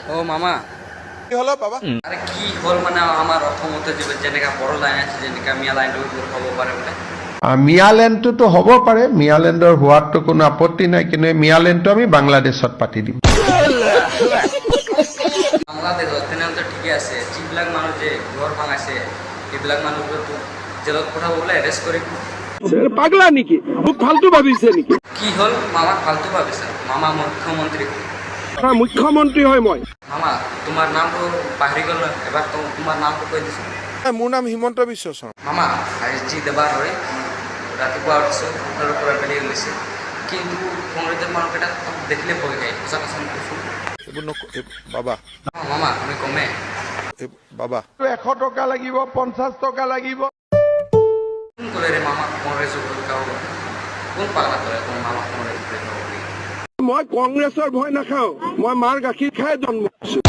ও মামা কি হলো বাবা? আৰে কি হল মানে আমাৰ অৰ্থমতে যেনেকা বড় লাইন আছে যেনেকা মিয়া লাইনটো হ'ব পাৰে বোলে মিয়ালেণ্ডটোতো হ'ব পাৰে, মিয়ালেণ্ডৰ হোৱাততো কোনো আপত্তি নাই, কিন্তু এই মিয়ালেণ্ডটো আমি বাংলাদেশত পাতি দিম। বাংলাদেশত তেনেহ'লে ঠিকে আছে, যিবিলাক মানুহ যে ঘৰ ভাঙাইছে সেইবিলাক মানুহবোৰতো জেলত পঠাব বোলে, এৰেষ্ট কৰিব। পাগলা নেকি? মোক ফালতু ভাবিছে নেকি? কি হ'ল মামাক ফালতু ভাবিছা? মামা মুখ্যমন্ত্ৰী। মুখ্যমন্ত্ৰী হয় মই। মামা তোমাৰ নামটো পাহৰি গ'ল, এবাৰ তোমাৰ নামটো কৈ দিছোঁ। মোৰ নাম হিমন্ত বিশ্ব শৰ্মা। মামা আজি দেওবাৰ হয়, ৰাতিপুৱা উঠিছোঁ, ঘৰৰ পৰা বেলি ওলাইছে, কিন্তু কংগ্ৰেছৰ মানুহকেইটা দেখিলে ভয় খায়। সঁচা কথা কৈছোঁ এইবোৰ বাবা মামা, আমি কমে বাবা 100 টকা লাগিব, 50 টকা লাগিব। কোন ক'লে ৰে মামা কংগ্ৰেছৰ ভোট খাব? কোন পাগলা ক'লে মামা কংগ্ৰেছ ভোট খাব বুলি? মই কংগ্ৰেছৰ ভয় নাখাওঁ, মই মাৰ গাখীৰ খাই জন্ম হৈছো।